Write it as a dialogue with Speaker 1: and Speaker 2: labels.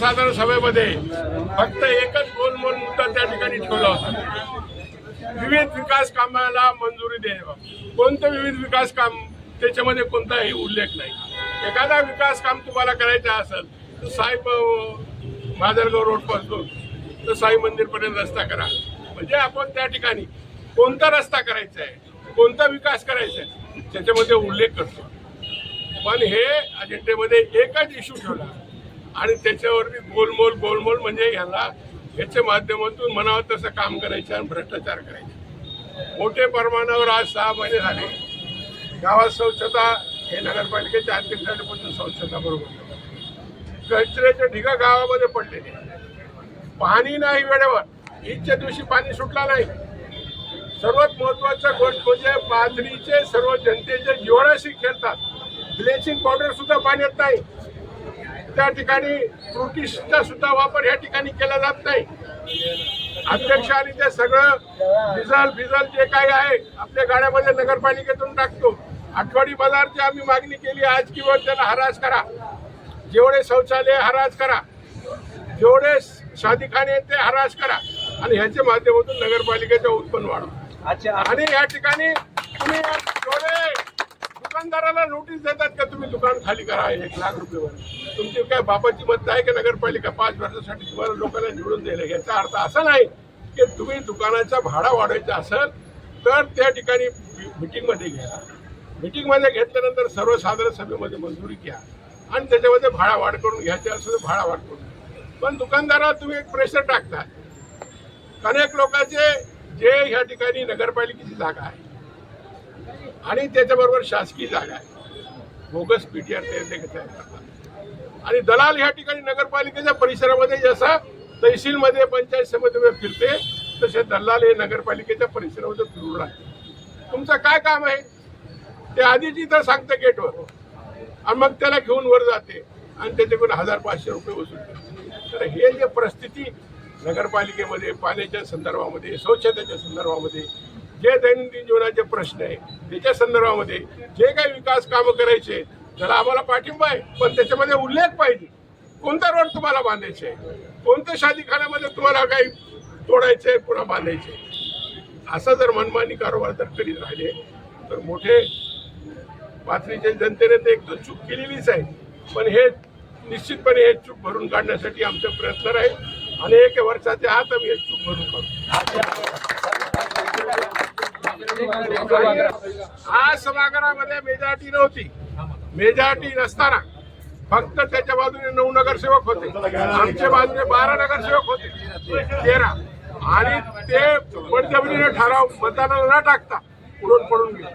Speaker 1: सर्वसाधारण सभेमध्ये फक्त एकच गोलमोल मुद्दा त्या ठिकाणी ठेवला होता, विविध विकास कामाला मंजुरी द्यावं. कोणतं विविध विकास काम, त्याच्यामध्ये कोणताही उल्लेख नाही. एखादा विकास काम तुम्हाला करायचं असेल तर साहेब माजलगाव रोड पासून तर साई मंदिरपर्यंत रस्ता करा. म्हणजे आपण त्या ठिकाणी कोणता रस्ता करायचा आहे, कोणता विकास करायचा आहे त्याच्यामध्ये उल्लेख करतो. पण हे अजेंडेमध्ये एकच इश्यू ठेवला आणि त्याच्यावरती गोलमोल म्हणजे याच्या माध्यमातून म्हणावं तसं काम करायचं आणि भ्रष्टाचार करायचं. मोठे प्रमाणावर आज 6 महिने झाले गावात शौचता हे नगरपालिकेच्या अध्यक्षांपासून शौचता बरोबर कचऱ्याचे ढिगा गावामध्ये पडलेले, पाणी नाही वेळेवर, ईदच्या दिवशी पाणी सुटला नाही. सर्वात महत्वाचा गोष्ट म्हणजे पाथरीचे सर्व जनतेचे जीवनाशी खेळतात. ब्लिचिंग पावडर सुद्धा पाण्यात नाही. त्या ठिकाणी फ्रुटीसचा सुद्धा वापर या ठिकाणी केला जात नाही. अध्यक्ष आणि ते सगळं डिझल जे काही आहे आपल्या गाड्यामध्ये नगरपालिकेतून टाकतो. आठवडी बाजारची आम्ही मागणी केली आज किंवा त्याला हराज करा, जेवढे शौचालय हराज करा, जेवढे शादीखाने ते हराज करा आणि ह्याच्या माध्यमातून नगरपालिकेचं उत्पन्न वाढवा. आणि या ठिकाणी तुम्ही जेवढे दुकानदाराला नोटीस देतात का तुम्ही दुकान खाली करा 1 लाख रुपयेवर, तुमची काय बापाची मत आहे की नगरपालिका 5 वर्षासाठी तुम्हाला लोकांना निवडून दिलं. याचा अर्थ असा नाही की तुम्ही दुकानाचा भाडा वाढवायचा असेल तर त्या ठिकाणी मिटिंगमध्ये घ्या. मिटिंगमध्ये घेतल्यानंतर सर्वसाधारण सभेमध्ये मंजुरी घ्या आणि त्याच्यामध्ये भाडा वाढ करून घ्यायचे असेल तर भाडा वाढ करून घ्या. पण दुकानदाराला तुम्ही एक प्रेशर टाकता. अनेक लोकांचे जे ह्या ठिकाणी नगरपालिकेची जागा आहे आणि त्याच्याबरोबर शासकीय जागा आहे, बोगस पीटीआर तयार करतात आणि दलाल ह्या ठिकाणी नगरपालिकेच्या परिसरामध्ये जसा तहसीलमध्ये पंचायत समितीमध्ये फिरते तसे दलाल हे नगरपालिकेच्या परिसरामध्ये फिरून राहते. तुमचं काय काम आहे ते आधीच इथं सांगतं गेटवर आणि मग त्याला घेऊन वर जाते आणि त्याच्याकडून 1500 रुपये वसूल करते. तर हे जे परिस्थिती नगरपालिकेमध्ये पाण्याच्या संदर्भामध्ये, स्वच्छतेच्या संदर्भामध्ये, जे दैनंदिन जीवनाचे प्रश्न आहे त्याच्या संदर्भामध्ये जे काही विकास कामं करायचे त्याला आम्हाला पाठिंबा आहे. पण त्याच्यामध्ये उल्लेख पाहिजे कोणता रोड तुम्हाला बांधायचे आहे, कोणत्या शादीखान्यामध्ये तुम्हाला काही तोडायचे आहे पुन्हा बांधायचे. असं जर मनमानी कारभार जर करीत राहिले तर मोठे पाथरीच्या जनतेने तर एक चूक केलेलीच आहे. पण हे निश्चितपणे हे चूक भरून काढण्यासाठी आमचे प्रयत्न राहील आणि 1 वर्षाच्या आत आम्ही हे चूक भरून काढू. आज सभागृहामध्ये मेजॉरिटी नव्हती. मेजॉरिटी नसताना फक्त त्याच्या बाजूने 9 नगरसेवक होते, आमच्या बाजूने 12 नगरसेवक होते, 13 आणि ते बळजबरीने ठराव मतदानाला न टाकता पडून गेले.